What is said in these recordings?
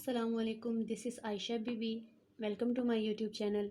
Assalamualaikum, this is Aisha Bibi. Welcome to my YouTube channel.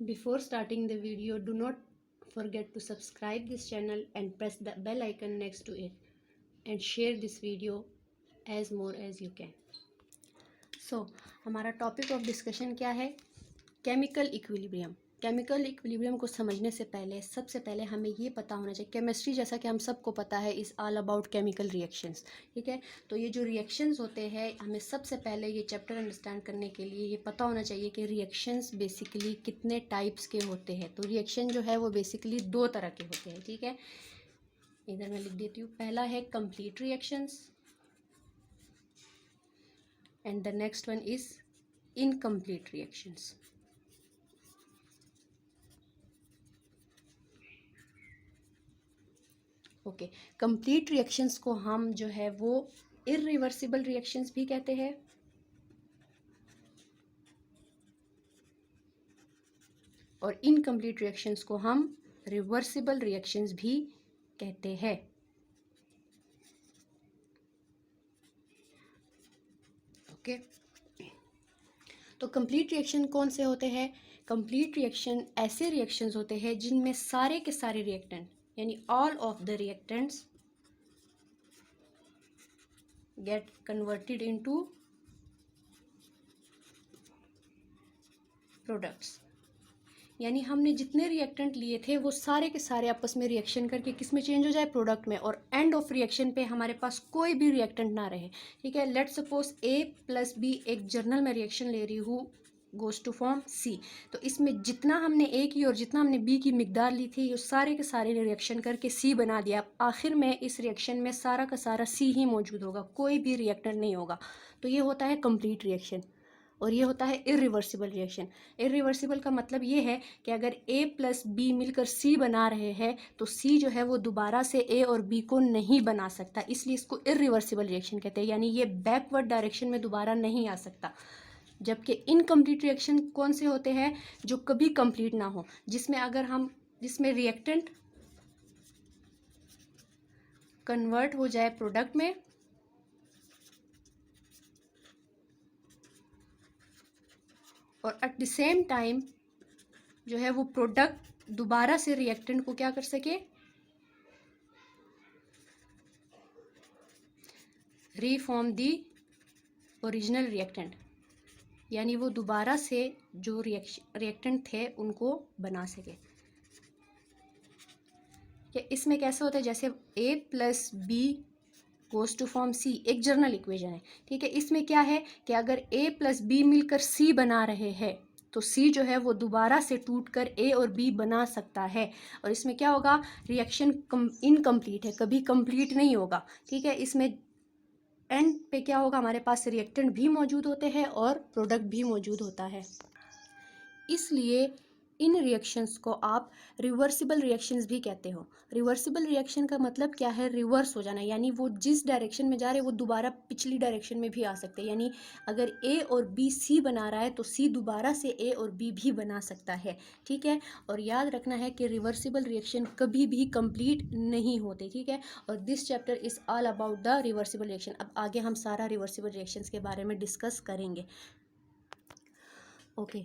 Before starting the video, do not forget to subscribe this channel and press the bell icon next to it and share this video as more as you can. So, हमारा topic of discussion क्या है? Chemical equilibrium. Chemical equilibrium को समझने से पहले सबसे पहले हमें ये पता होना चाहिए, केमिस्ट्री जैसा कि हम सबको पता है is all about chemical reactions. ठीक है, तो ये जो रिएक्शंस होते हैं हमें सबसे पहले ये चैप्टर अंडरस्टैंड करने के लिए ये पता होना चाहिए कि रिएक्शंस बेसिकली कितने टाइप्स के होते हैं। तो रिएक्शन जो है वो बेसिकली दो तरह के होते हैं। ठीक है, इधर मैं लिख देती हूँ। पहला है complete reactions and the next one is incomplete reactions. Okay, complete reactions को हम जो है वो इरिवर्सिबल रिएक्शंस भी कहते हैं और इनकम्प्लीट रिएक्शंस को हम रिवर्सिबल रिएक्शंस भी कहते हैं। ओके, तो कंप्लीट रिएक्शन कौन से होते हैं? कंप्लीट रिएक्शन ऐसे रिएक्शंस होते हैं जिनमें सारे के सारे रिएक्टेंट यानी all of the reactants get converted into products. यानी हमने जितने रिएक्टेंट लिए थे वो सारे के सारे आपस में रिएक्शन करके किस में चेंज हो जाए? प्रोडक्ट में, और एंड ऑफ रिएक्शन पे हमारे पास कोई भी रिएक्टेंट ना रहे। ठीक है, let's suppose A plus B एक जर्नल में रिएक्शन ले रही हूँ, गोज टू फॉर्म C। तो इसमें जितना हमने A की और जितना हमने B की मिकदार ली थी, ये सारे के सारे ने रिएक्शन करके C बना दिया। आखिर में इस रिएक्शन में सारा का सारा C ही मौजूद होगा, कोई भी रिएक्टेंट नहीं होगा। तो ये होता है कंप्लीट रिएक्शन। और ये होता है इरिवर्सिबल रिएक्शन। इरिवर्सिबल का मतलब ये है कि अगर A प्लस B मिलकर C बना रहे हैं तो C जो है वो दोबारा से A और B को नहीं बना सकता, इसलिए इसको इरिवर्सिबल रिएक्शन कहते हैं। यानी ये बैकवर्ड डायरेक्शन में दोबारा नहीं आ सकता। जबकि इनकम्प्लीट रिएक्शन कौन से होते हैं? जो कभी कंप्लीट ना हो, जिसमें रिएक्टेंट कन्वर्ट हो जाए प्रोडक्ट में और एट द सेम टाइम जो है वो प्रोडक्ट दोबारा से रिएक्टेंट को क्या कर सके? रीफॉर्म दी ओरिजिनल रिएक्टेंट, यानी वो दोबारा से जो रिएक्टेंट थे उनको बना सके। या इसमें कैसे होता है? जैसे A plus B goes to form C एक जर्नल इक्वेशन है। ठीक है, इसमें क्या है कि अगर A प्लस B मिलकर C बना रहे हैं तो C जो है वो दोबारा से टूटकर A और B बना सकता है। और इसमें क्या होगा? रिएक्शन इनकम्प्लीट है, कभी कंप्लीट नहीं होगा। ठीक है, इसमें एंड पे क्या होगा? हमारे पास रिएक्टेंट भी मौजूद होते हैं और प्रोडक्ट भी मौजूद होता है। इसलिए इन रिएक्शंस को आप रिवर्सिबल रिएक्शंस भी कहते हो। रिवर्सिबल रिएक्शन का मतलब क्या है? रिवर्स हो जाना, यानी वो जिस डायरेक्शन में जा रहे हैं वो दोबारा पिछली डायरेक्शन में भी आ सकते हैं। यानी अगर A और B C बना रहा है तो C दोबारा से A और B भी बना सकता है। ठीक है, और याद रखना है कि रिवर्सिबल रिएक्शन कभी भी कंप्लीट नहीं होते। ठीक है, और this chapter is all about the reversible reaction. अब आगे हम सारा रिवर्सिबल रिएक्शंस के बारे में डिस्कस करेंगे। ओके,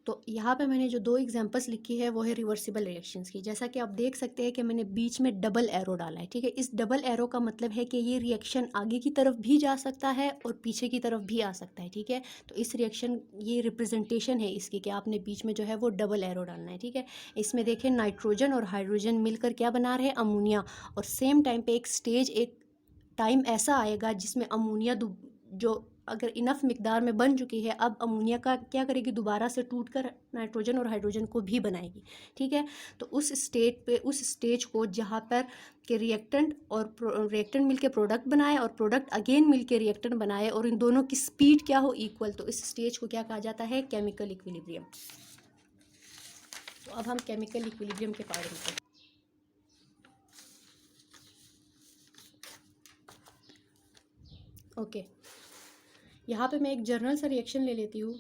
तो यहाँ पे मैंने जो दो एग्जांपल्स लिखी है वो है रिवर्सिबल रिएक्शंस की। जैसा कि आप देख सकते हैं कि मैंने बीच में डबल एरो डाला है। ठीक है, इस डबल एरो का मतलब है कि ये रिएक्शन आगे की तरफ भी जा सकता है और पीछे की तरफ भी आ सकता है। ठीक है, तो इस रिएक्शन ये रिप्रेजेंटेशन है इसकी कि आपने बीच में जो है वो डबल एरो डालना है। ठीक है, इसमें देखें नाइट्रोजन और हाइड्रोजन मिलकर क्या बना रहे हैं? अमोनिया। और सेम टाइम पे एक टाइम ऐसा आएगा जिसमें अमोनिया जो अगर इनफ मिकदार में बन चुकी है, अब अमोनिया का क्या करेगी? दोबारा से टूटकर नाइट्रोजन और हाइड्रोजन को भी बनाएगी। ठीक है, तो उस स्टेज को जहाँ पर के रिएक्टेंट और रिएक्टेंट मिलके प्रोडक्ट बनाए और प्रोडक्ट अगेन मिलके रिएक्टेंट बनाए और इन दोनों की स्पीड क्या हो? इक्वल, तो इस स्टेज को क्या कहा जाता है? Chemical equilibrium. तो अब हम केमिकल इक्विलिब्रियम के बारे में ओके, यहाँ पे मैं एक जर्नल सा रिएक्शन ले लेती हूँ,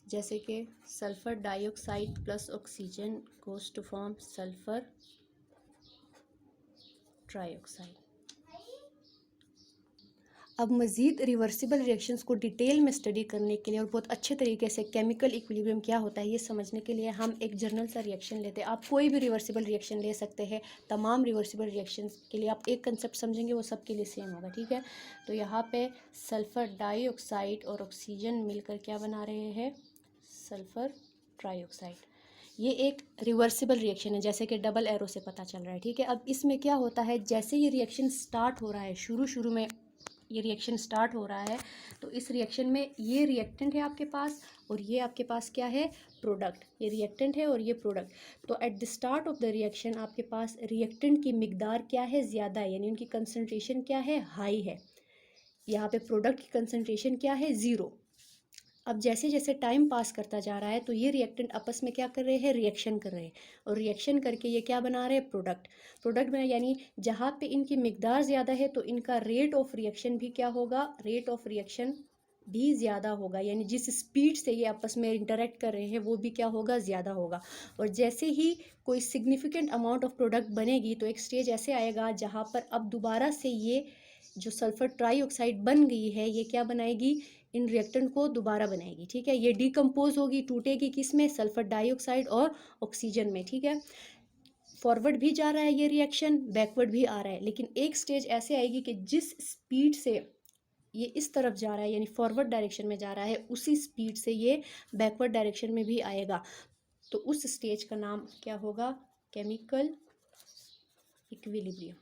जैसे कि sulphur dioxide plus oxygen goes to form sulphur trioxide. अब मज़ीद रिवर्सिबल रिएक्शंस को डिटेल में स्टडी करने के लिए और बहुत अच्छे तरीके से केमिकल इक्विलिब्रियम क्या होता है ये समझने के लिए हम एक जर्नल सा रिएक्शन लेते हैं। आप कोई भी रिवर्सिबल रिएक्शन ले सकते हैं। तमाम रिवर्सिबल रिएक्शंस के लिए आप एक कंसेप्ट समझेंगे वो सब के लिए सेम होगा, ठीक है। तो यहाँ पे सल्फ़र डाइऑक्साइड और ऑक्सीजन मिलकर क्या बना रहे हैं, सल्फ़र ट्राइऑक्साइड। ये एक रिवर्सिबल रिएक्शन है, जैसे कि डबल एरो से पता चल रहा है, ठीक है। अब इसमें क्या होता है, जैसे ये रिएक्शन स्टार्ट हो रहा है, शुरू में ये रिएक्शन स्टार्ट हो रहा है, तो इस रिएक्शन में ये रिएक्टेंट है आपके पास और ये आपके पास क्या है, प्रोडक्ट। ये रिएक्टेंट है और ये प्रोडक्ट। तो at the start of the reaction आपके पास रिएक्टेंट की मिकदार क्या है, ज़्यादा है, यानी उनकी कंसनट्रेशन क्या है, हाई है। यहाँ पे प्रोडक्ट की कंसनट्रेशन क्या है, ज़ीरो। अब जैसे जैसे टाइम पास करता जा रहा है तो ये रिएक्टेंट आपस में क्या कर रहे हैं, रिएक्शन कर रहे हैं, और रिएक्शन करके ये क्या बना रहे हैं, प्रोडक्ट बना। यानी जहाँ पे इनकी मिकदार ज़्यादा है तो इनका रेट ऑफ रिएक्शन भी क्या होगा, रेट ऑफ रिएक्शन भी ज़्यादा होगा। यानी जिस स्पीड से ये आपस में इंटरेक्ट कर रहे हैं वो भी क्या होगा, ज़्यादा होगा। और जैसे ही कोई सिग्निफिकेंट अमाउंट ऑफ प्रोडक्ट बनेगी तो एक स्टेज ऐसे आएगा जहाँ पर अब दोबारा से ये जो सल्फर ट्राइऑक्साइड बन गई है ये क्या बनाएगी, इन रिएक्टेंट को दोबारा बनाएगी, ठीक है। ये डिकम्पोज होगी, टूटेगी किस में, सल्फर डाइऑक्साइड और ऑक्सीजन में, ठीक है। फॉरवर्ड भी जा रहा है ये रिएक्शन, बैकवर्ड भी आ रहा है, लेकिन एक स्टेज ऐसे आएगी कि जिस स्पीड से ये इस तरफ जा रहा है यानी फॉरवर्ड डायरेक्शन में जा रहा है, उसी स्पीड से ये बैकवर्ड डायरेक्शन में भी आएगा। तो उस स्टेज का नाम क्या होगा, केमिकल इक्विलिब्रियम।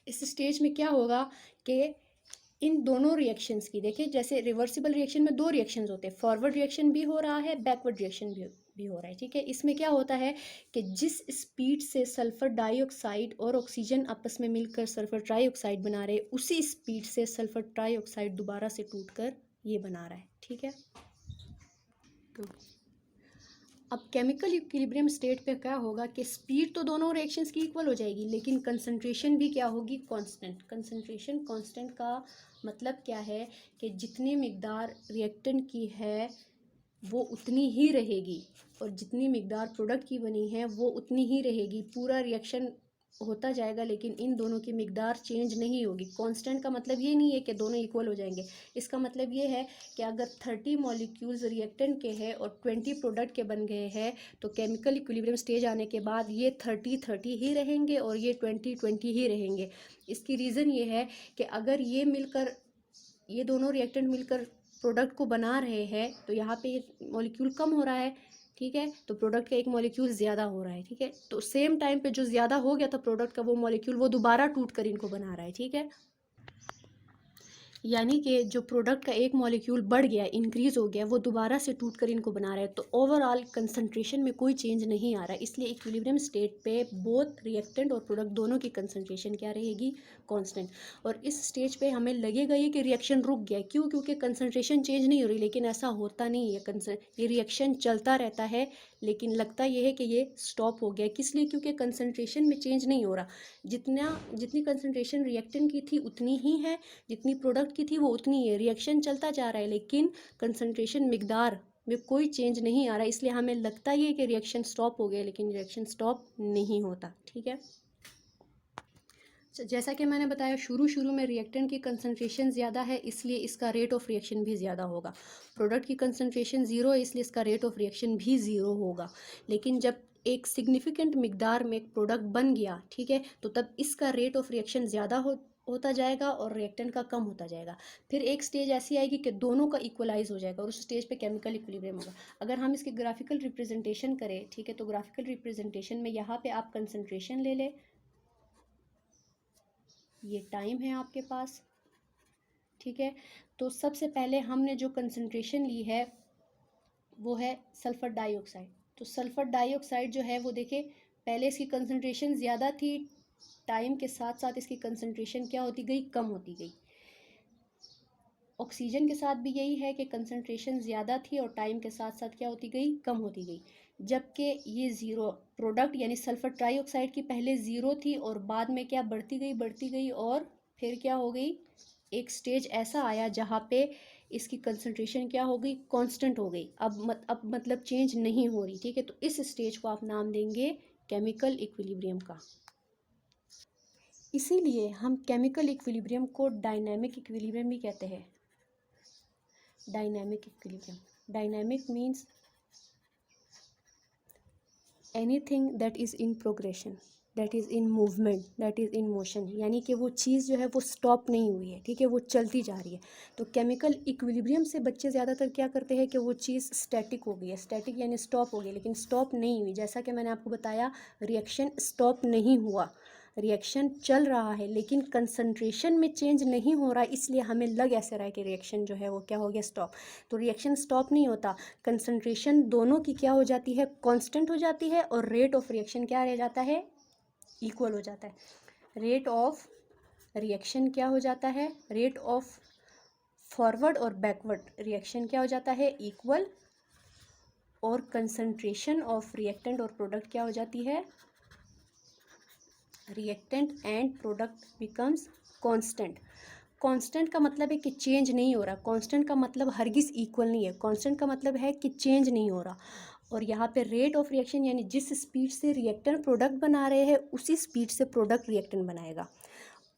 इस स्टेज में क्या होगा कि इन दोनों रिएक्शंस की, देखिए जैसे रिवर्सिबल रिएक्शन में दो रिएक्शंस होते हैं, फॉरवर्ड रिएक्शन भी हो रहा है, बैकवर्ड रिएक्शन भी हो रहा है, ठीक है। इसमें क्या होता है कि जिस स्पीड से सल्फर डाइऑक्साइड और ऑक्सीजन आपस में मिलकर सल्फर ट्राइऑक्साइड बना रहे, उसी स्पीड से सल्फर ट्राइऑक्साइड दोबारा से टूटकर ये बना रहा है, ठीक है। तो अब केमिकल इक्विलिब्रियम स्टेट पे क्या होगा कि स्पीड तो दोनों रिएक्शंस की इक्वल हो जाएगी, लेकिन कंसंट्रेशन भी क्या होगी, कांस्टेंट। कंसंट्रेशन कांस्टेंट का मतलब क्या है कि जितनी मिकदार रिएक्टेंट की है वो उतनी ही रहेगी, और जितनी मिकदार प्रोडक्ट की बनी है वो उतनी ही रहेगी। पूरा रिएक्शन होता जाएगा लेकिन इन दोनों की मिकदार चेंज नहीं होगी। कांस्टेंट का मतलब ये नहीं है कि दोनों इक्वल हो जाएंगे, इसका मतलब ये है कि अगर 30 मॉलिक्यूल्स रिएक्टेंट के हैं और 20 प्रोडक्ट के बन गए हैं तो केमिकल इक्विलिब्रियम स्टेज आने के बाद ये 30 ही रहेंगे और ये 20 ही रहेंगे। इसकी रीज़न ये है कि अगर ये दोनों रिएक्टेंट मिलकर प्रोडक्ट को बना रहे हैं तो यहाँ पे ये मॉलिक्यूल कम हो रहा है, ठीक है, तो प्रोडक्ट का एक मॉलिक्यूल ज़्यादा हो रहा है, ठीक है। तो सेम टाइम पे जो ज़्यादा हो गया था प्रोडक्ट का वो मॉलिक्यूल वो दोबारा टूट कर इनको बना रहा है, ठीक है। यानी कि जो प्रोडक्ट का एक मॉलिक्यूल बढ़ गया, इंक्रीज़ हो गया, वो दोबारा से टूट कर इनको बना रहा है। तो ओवरऑल कंसंट्रेशन में कोई चेंज नहीं आ रहा है, इसलिए इक्विलिब्रियम स्टेट पे बोथ रिएक्टेंट और प्रोडक्ट दोनों की कंसंट्रेशन क्या रहेगी, कांस्टेंट। और इस स्टेज पे हमें लगेगा ये कि रिएक्शन रुक गया, क्यों, क्योंकि कंसंट्रेशन चेंज नहीं हो रही, लेकिन ऐसा होता नहीं है। ये रिएक्शन चलता रहता है, लेकिन लगता ये है कि ये स्टॉप हो गया। किस लिए, क्योंकि कंसंट्रेशन में चेंज नहीं हो रहा। जितनी कंसंट्रेशन रिएक्टेंट की थी उतनी ही है, जितनी प्रोडक्ट की थी वो उतनी है। रिएक्शन चलता जा रहा है लेकिन कंसंट्रेशन मिकदार में कोई चेंज नहीं आ रहा, इसलिए हमें लगता ही है कि रिएक्शन स्टॉप हो गया, लेकिन रिएक्शन स्टॉप नहीं होता, ठीक है। जैसा कि मैंने बताया शुरू में रिएक्टेंट की कंसंट्रेशन ज़्यादा है इसलिए इसका रेट ऑफ रिएक्शन भी ज़्यादा होगा। प्रोडक्ट की कंसंट्रेशन ज़ीरो है इसलिए इसका रेट ऑफ रिएक्शन भी ज़ीरो होगा। लेकिन जब एक सिग्निफिकेंट मिकदार में एक प्रोडक्ट बन गया, ठीक है, तो तब इसका रेट ऑफ रिएक्शन ज़्यादा होता जाएगा और रिएक्टेंट का कम होता जाएगा। फिर एक स्टेज ऐसी आएगी कि दोनों का इक्वलाइज हो जाएगा और उस स्टेज पे केमिकल इक्विलिब्रियम होगा। अगर हम इसकी ग्राफिकल रिप्रेजेंटेशन करें, ठीक है, तो ग्राफिकल रिप्रेजेंटेशन में यहाँ पे आप कंसंट्रेशन ले लें, ये टाइम है आपके पास, ठीक है। तो सबसे पहले हमने जो कंसंट्रेशन ली है वो है सल्फ़र डाइऑक्साइड। तो सल्फ़र डाइऑक्साइड जो है वो देखिए पहले इसकी कंसंट्रेशन ज़्यादा थी, टाइम के साथ साथ इसकी कंसंट्रेशन क्या होती गई, कम होती गई। ऑक्सीजन के साथ भी यही है कि कंसंट्रेशन ज़्यादा थी और टाइम के साथ साथ क्या होती गई, कम होती गई। जबकि ये ज़ीरो प्रोडक्ट यानी सल्फ़र ट्राइऑक्साइड की पहले ज़ीरो थी और बाद में क्या बढ़ती गई और फिर क्या हो गई, एक स्टेज ऐसा आया जहाँ पे इसकी कंसंट्रेशन क्या हो गई, कांस्टेंट हो गई। अब मतलब चेंज नहीं हो रही, ठीक है। तो इस स्टेज को आप नाम देंगे केमिकल इक्विलिब्रियम का। इसीलिए हम केमिकल इक्विलिब्रियम को डायनामिक इक्विलिब्रियम भी कहते हैं। Dynamic equilibrium, dynamic means anything that is in progression, that is in movement, that is in motion, यानी कि वो चीज़ जो है वो स्टॉप नहीं हुई है, ठीक है, वो चलती जा रही है। तो केमिकल इक्विलिब्रियम से बच्चे ज़्यादातर क्या करते हैं कि वो चीज़ स्टैटिक हो गई है, स्टैटिक यानी स्टॉप हो गई, लेकिन स्टॉप नहीं हुई। जैसा कि मैंने आपको बताया, रिएक्शन स्टॉप नहीं हुआ, रिएक्शन चल रहा है, लेकिन कंसंट्रेशन में चेंज नहीं हो रहा, इसलिए हमें लग ऐसे रहा है कि रिएक्शन जो है वो क्या हो गया, स्टॉप। तो रिएक्शन स्टॉप नहीं होता, कंसंट्रेशन दोनों की क्या हो जाती है, कांस्टेंट हो जाती है, और रेट ऑफ रिएक्शन क्या रह जाता है, इक्वल हो जाता है। रेट ऑफ रिएक्शन क्या हो जाता है, रेट ऑफ फॉरवर्ड और बैकवर्ड रिएक्शन क्या हो जाता है, इक्वल, और कंसंट्रेशन ऑफ रिएक्टेंट और प्रोडक्ट क्या हो जाती है, reactant and product becomes constant. Constant का मतलब है कि चेंज नहीं हो रहा, कांस्टेंट का मतलब हरगिज इक्वल नहीं है, कांस्टेंट का मतलब है कि चेंज नहीं हो रहा। और यहाँ पे रेट ऑफ रिएक्शन यानी जिस स्पीड से रिएक्टेंट प्रोडक्ट बना रहे हैं उसी स्पीड से प्रोडक्ट रिएक्टेंट बनाएगा।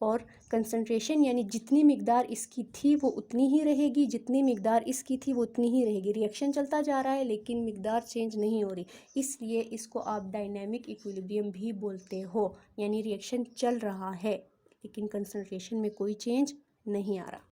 और कंसंट्रेशन यानी जितनी मिकदार इसकी थी वो उतनी ही रहेगी, जितनी मिकदार इसकी थी वो उतनी ही रहेगी। रिएक्शन चलता जा रहा है लेकिन मिकदार चेंज नहीं हो रही, इसलिए इसको आप डायनेमिक इक्विलिब्रियम भी बोलते हो। यानी रिएक्शन चल रहा है लेकिन कंसंट्रेशन में कोई चेंज नहीं आ रहा।